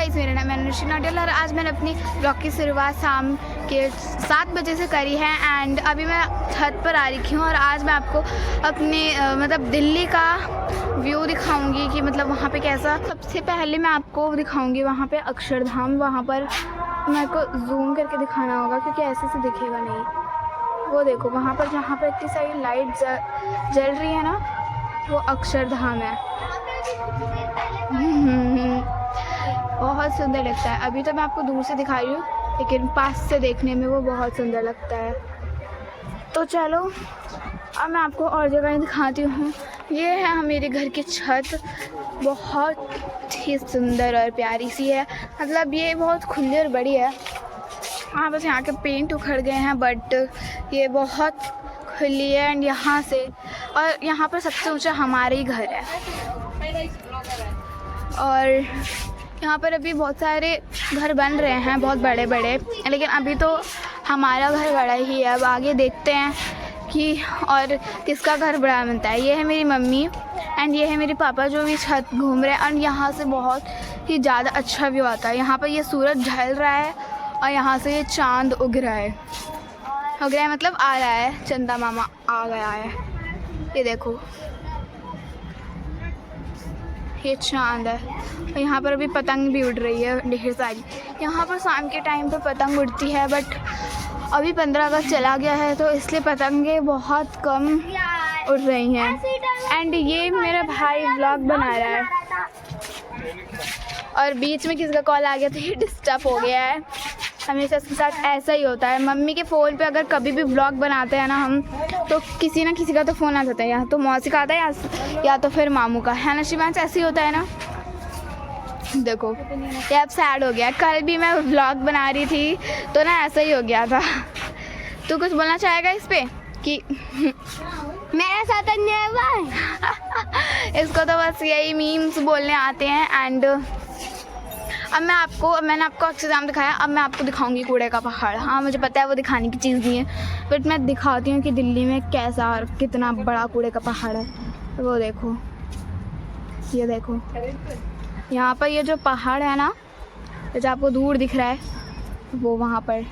Guys, मेरा नाम है अनुश्री नाटियाल और आज मैंने अपनी ब्लॉग की शुरुआत शाम के 7 बजे से करी है। एंड अभी मैं छत पर आ रही हूँ और आज मैं आपको अपने मतलब दिल्ली का व्यू दिखाऊंगी कि मतलब वहाँ पे कैसा। सबसे पहले मैं आपको दिखाऊंगी वहाँ पे अक्षरधाम। वहाँ पर मेरे को जूम करके दिखाना होगा क्योंकि ऐसे से दिखेगा नहीं। वो देखो वहाँ पर जहाँ पर इतनी सारी लाइट जल रही है ना, वो अक्षरधाम है। बहुत सुंदर लगता है। अभी तो मैं आपको दूर से दिखा रही हूँ, लेकिन पास से देखने में वो बहुत सुंदर लगता है। तो चलो अब मैं आपको और जगह दिखाती हूँ। ये है मेरे घर की छत, बहुत ही सुंदर और प्यारी सी है। मतलब ये बहुत खुली और बड़ी है। हाँ, बस यहाँ के पेंट उखड़ गए हैं, बट ये बहुत खुली है। एंड यहाँ से, और यहाँ पर सबसे ऊंचा हमारा ही घर है। और यहाँ पर अभी बहुत सारे घर बन रहे हैं, बहुत बड़े बड़े, लेकिन अभी तो हमारा घर बड़ा ही है। अब आगे देखते हैं कि और किसका घर बड़ा बनता है। ये है मेरी मम्मी एंड ये है मेरे पापा जो भी छत घूम रहे हैं। एंड यहाँ से बहुत ही ज़्यादा अच्छा व्यू आता है। यहाँ पर ये सूरज ढल रहा है और यहाँ से ये चांद उग रहा है। मतलब आ रहा है, चंदा मामा आ गया है। ये देखो, ये चांद है। और यहाँ पर अभी पतंग भी उड़ रही है ढेर सारी। यहाँ पर शाम के टाइम पर पतंग उड़ती है, बट अभी 15 अगस्त चला गया है तो इसलिए पतंगे बहुत कम उड़ रही हैं। एंड ये मेरा भाई व्लॉग बना रहा है और बीच में किसी का कॉल आ गया तो ये डिस्टर्ब हो गया है। हमेशा इसके साथ ऐसा ही होता है। मम्मी के फ़ोन पे अगर कभी भी व्लॉग बनाते हैं ना हम, तो किसी ना किसी का तो फ़ोन आ जाता है, या तो मौसी का आता है या तो फिर मामू का, है ना शिवांश? ऐसे ही होता है ना। देखो ये अब सैड हो गया। कल भी मैं व्लॉग बना रही थी तो ना ऐसा ही हो गया था। तू कुछ बोलना चाहेगा इस पे कि मेरे साथ अन्याय हुआ है? इसको तो बस यही मीम्स बोलने आते हैं। एंड अब मैंने आपको अक्षरधाम दिखाया, अब मैं आपको दिखाऊंगी कूड़े का पहाड़। हाँ, मुझे पता है वो दिखाने की चीज़ नहीं है, बट मैं दिखाती हूँ कि दिल्ली में कैसा और कितना बड़ा कूड़े का पहाड़ है। वो देखो, ये देखो, यहाँ पर ये जो पहाड़ है ना, जो आपको दूर दिख रहा है, वो वहाँ पर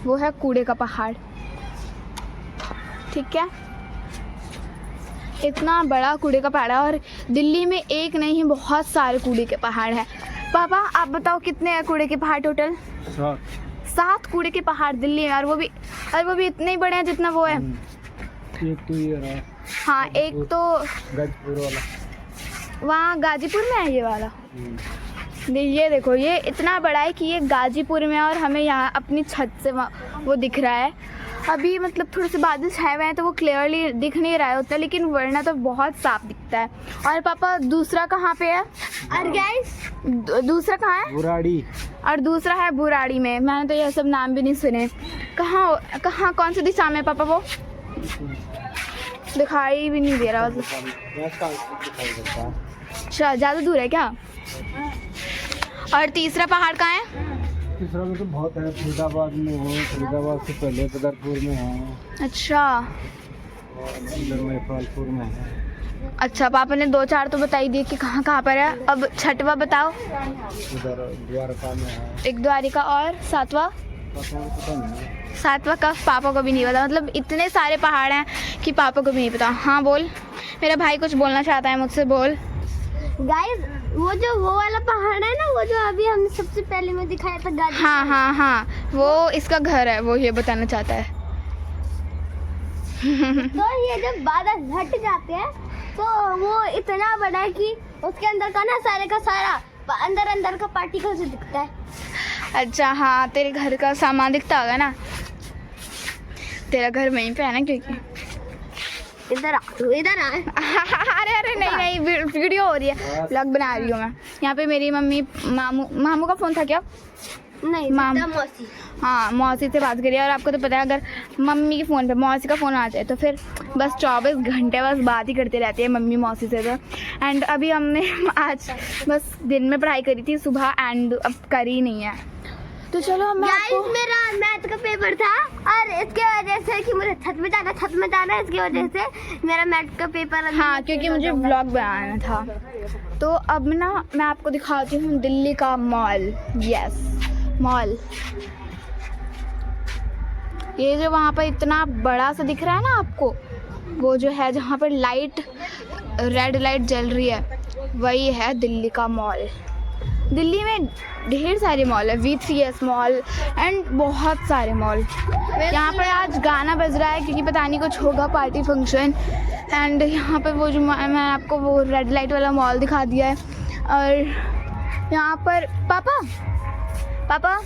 वो है कूड़े का पहाड़। ठीक है, इतना बड़ा कूड़े का पहाड़ है और दिल्ली में एक नहीं बहुत सारे कूड़े के पहाड़ हैं। पापा आप बताओ कितने हैं कूड़े के पहाड़ टोटल? 7 कूड़े के पहाड़ दिल्ली में, और वो भी इतने ही बड़े हैं जितना वो है। एक तो ये रहा। हाँ, एक तो गाजीपुर वाला, वहाँ गाजीपुर में है ये वाला। ये देखो, ये इतना बड़ा है कि ये गाजीपुर में है और हमें यहाँ अपनी छत से वो दिख रहा है। अभी मतलब थोड़े से बादल छाए हुए हैं तो वो क्लियरली दिख नहीं रहा है उतना, लेकिन वरना तो बहुत साफ दिखता है। और पापा दूसरा कहाँ पे है? और गाइस दूसरा कहाँ है? बुराड़ी। और दूसरा है बुराड़ी में। मैंने तो ये सब नाम भी नहीं सुने। कहाँ कौन सी दिशा में पापा? वो दिखाई भी नहीं दे रहा। अच्छा, ज़्यादा दूर है क्या? और तीसरा पहाड़ कहाँ है? तीसरा में तो बहुत है, फरीदाबाद में है। फरीदाबाद से पहले बदरपुर में है। अच्छा, और नेपालपुर में है। अच्छा, पापा ने 2-4 तो बता ही दिए कि कहाँ कहाँ पर है। अब छठवा बताओ। उधर द्वारका में है एक, द्वारिका, और सातवां का पापा को भी नहीं पता। मतलब इतने सारे पहाड़ हैं कि पापा को भी नहीं पता। हाँ बोल, मेरा भाई कुछ बोलना चाहता है मुझसे, बोल। गाइस वो वाला पहाड़ है ना, वो जो अभी हमने सबसे पहले में दिखाया था गाजी। हाँ, वो इसका घर है, वो ये बताना चाहता है। तो ये जब बादल हट जाते हैं तो वो इतना बड़ा है कि उसके अंदर का ना सारे का सारा अंदर का पार्टिकल से दिखता है। अच्छा, हाँ, तेरे घर का सामान दिखता होगा ना। तेरा घर वहीं पे है ना, क्योंकि इधर आ। अरे नहीं, वीडियो हो रही है, व्लॉग बना रही हूँ मैं। यहाँ पे मेरी मम्मी मामू का फ़ोन था क्या? नहीं, मौसी। हाँ, मौसी से बात करिए। और आपको तो पता है, अगर मम्मी के फ़ोन पे मौसी का फ़ोन आ जाए तो फिर बस 24 घंटे बस बात ही करते रहती है मम्मी मौसी से तो। एंड अभी हमने आज बस दिन में पढ़ाई करी थी सुबह, एंड अब करी नहीं है। तो चलो अब मैं गाइस आपको मेरा मैथ का पेपर था और इसके वजह से कि मुझे छत में जाना है, इसकी वजह से मेरा मैथ का पेपर हाँ, क्योंकि मुझे व्लॉग बनाना था। तो अब ना मैं आपको दिखाती हूँ दिल्ली का मॉल। Yes, mall. ये जो वहाँ पर इतना बड़ा सा दिख रहा है ना आपको, वो जो है जहाँ पर लाइट, रेड लाइट जल रही है, वही है दिल्ली का मॉल। दिल्ली में ढेर सारे मॉल है, VCS मॉल एंड बहुत सारे मॉल। यहाँ पर आज गाना बज रहा है क्योंकि पता नहीं कुछ होगा, पार्टी फंक्शन। एंड यहाँ पर वो जो मैं आपको वो रेड लाइट वाला मॉल दिखा दिया है। और यहाँ पर पापा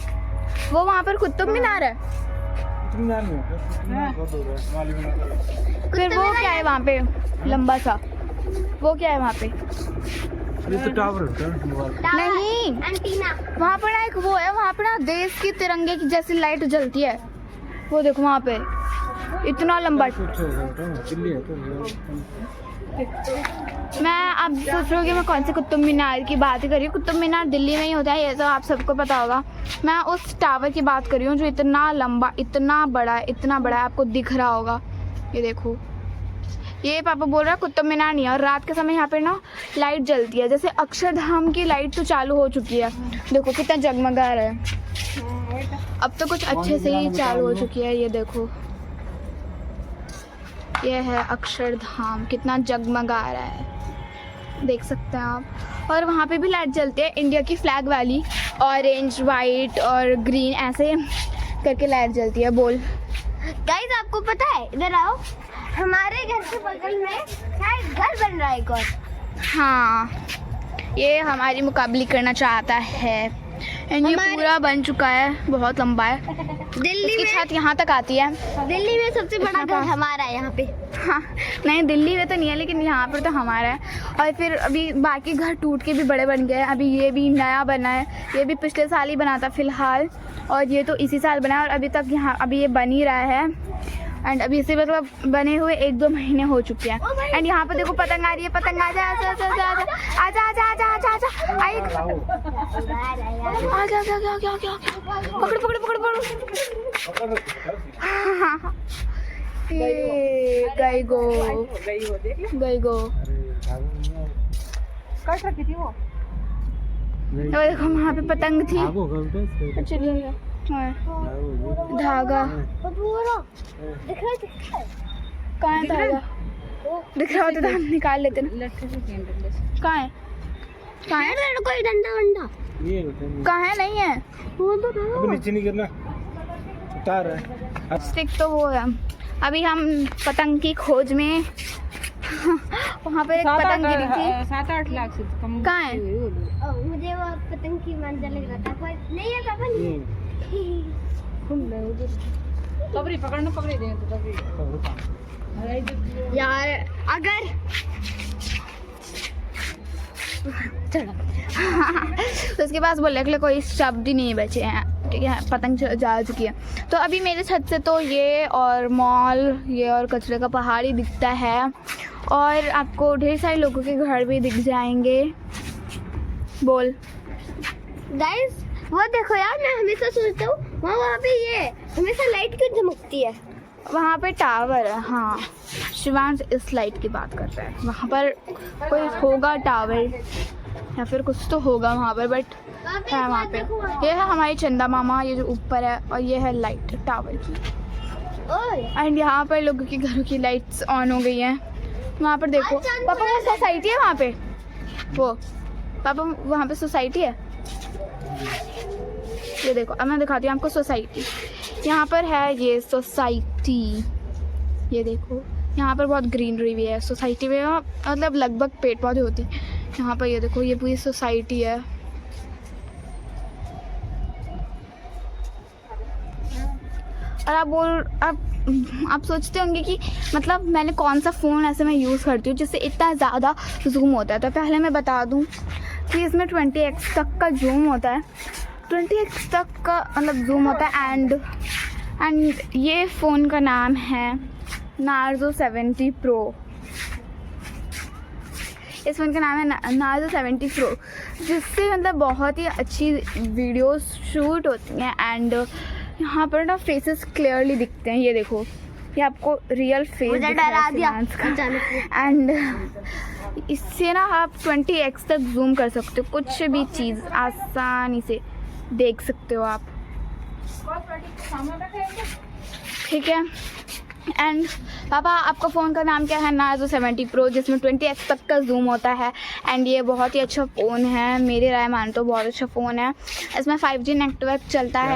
वो वहाँ पर कुतुब मीनार है, फिर वो क्या है वहाँ पे लंबा सा, वो क्या है वहाँ पे? ये तो टावर है। नहीं, एंटीना। वहाँ पर ना एक वो है, वहाँ पर ना देश की तिरंगे की जैसी लाइट जलती है, वो देखो वहाँ पे इतना लंबा। मैं अब सोच रही हूँ कि मैं कौन से कुतुब मीनार की बात ही कर रही हूँ। कुतुब मीनार दिल्ली में ही होता है, ये तो आप सबको पता होगा। मैं उस टावर की बात कर रही हूँ जो इतना लंबा, इतना बड़ा है, आपको दिख रहा होगा। ये देखो, ये पापा बोल रहा है कुतुब मीनार नहीं है। और रात के समय यहाँ पे ना लाइट जलती है, जैसे अक्षरधाम की लाइट तो चालू हो चुकी है, देखो कितना जगमगा रहा है। अब तो कुछ अच्छे से ही चालू हो चुकी है। ये देखो, ये है अक्षरधाम, कितना जगमगा रहा है, देख सकते हैं आप। और वहाँ पे भी लाइट जलती है, इंडिया की फ्लैग वाली, ऑरेंज, वाइट और ग्रीन ऐसे करके लाइट जलती है। बोल गाइस आपको पता है, इधर आओ, हमारे घर के बगल में शायद घर बन रहा है एक और। हाँ, ये हमारी मुकाबले करना चाहता है एंड ये पूरा बन चुका है, बहुत लंबा है। दिल्ली इसकी में छत यहाँ तक आती है। दिल्ली में सबसे बड़ा घर हमारा है यहाँ पे। हाँ, नहीं दिल्ली में तो नहीं है, लेकिन यहाँ पर तो हमारा है। और फिर अभी बाकी घर टूट के भी बड़े बन गए हैं। अभी ये भी नया बना है, ये भी पिछले साल ही बना था फिलहाल, और ये तो इसी साल बना है। और अभी तक यहाँ अभी ये बन ही रहा है एंड अभी इसे मतलब बने हुए 1-2 महीने हो चुके हैं। एंड यहाँ पर देखो पतंग आ रही है, पतंग आजा आजा आजा आजा आजा आजा आजा आजा आजा आई आजा आजा क्या क्या क्या पकड़ पकड़ पकड़ पकड़। गई गो और देखो वहाँ पे पतंग थी। चलिए धागा दिख रहा है? कहाँ है धागा? दिख रहा होता तो हम निकाल लेते ना। कहाँ है? कहाँ है? कोई डंडा वंडा कहाँ है? नहीं है, वो तो अभी नीचे नहीं गिरना, उतार है। स्टिक तो वो है। अभी हम पतंग की खोज में वहाँ पर एक पतंग गिरी थी। 7-8 लाख से कम। कहाँ है? मुझे वो पतंग की मंजर लग रहा था, पर नहीं है पापा, नहीं है। कबरी पकड़ना, पकड़ी दे तो कबरी यार अगर चलो उसके पास बोलने के लिए कोई शब्द ही नहीं बचे हैं, ठीक है, पतंग जा चुकी है। तो अभी मेरे छत से तो ये और मॉल, ये और कचरे का पहाड़ ही दिखता है, और आपको ढेर सारे लोगों के घर भी दिख जाएंगे। बोल गाइस वो देखो यार, मैं हमेशा सोचता हूँ वहाँ पे ये हमेशा लाइट क्यों चमकती है। वहाँ पे टावर है। हाँ, शिवांश इस लाइट की बात कर रहा है, वहाँ पर कोई होगा टावर या फिर कुछ तो होगा वहाँ पर, बट है वहाँ पे। ये है हमारी चंदा मामा, ये जो ऊपर है, और ये है लाइट टावर की। एंड यहाँ पर लोगों के घरों की लाइट्स ऑन हो गई हैं। वहाँ पर देखो पापा, वो सोसाइटी है वहाँ पे, वो पापा वहाँ पे सोसाइटी है। ये देखो, अब मैं दिखाती हूँ आपको सोसाइटी। यहाँ पर है ये सोसाइटी, ये देखो यहाँ पर बहुत ग्रीनरी भी है सोसाइटी में, मतलब लगभग पेड़ पौधे होती हैं यहाँ पर। ये देखो, ये पूरी सोसाइटी है। और आप सोचते होंगे कि मतलब मैंने कौन सा फ़ोन ऐसे मैं यूज़ करती हूँ जिससे इतना ज़्यादा जूम होता है। तो पहले मैं बता दूँ कि इसमें 20x तक का जूम होता है, 20x तक का मतलब जूम होता है। एंड ये फ़ोन का नाम है नार्ज़ो 70 प्रो। इस फ़ोन का नाम है नार्ज़ो 70 प्रो, जिससे मतलब बहुत ही अच्छी वीडियोस शूट होती हैं। एंड यहाँ पर ना फेसेस क्लियरली दिखते हैं, ये देखो, ये आपको रियल फेस मुझे डरा दिया अचानक से। एंड इससे ना आप 20x तक जूम कर सकते हो, कुछ भी चीज़ आसानी से देख सकते हो आप, ठीक है। एंड पापा आपका फ़ोन का नाम क्या है? नार्ज़ो 70 प्रो, जिसमें 20x तक का जूम होता है। एंड ये बहुत ही अच्छा फ़ोन है, मेरी राय मान तो बहुत अच्छा फ़ोन है। इसमें 5G नेटवर्क चलता है।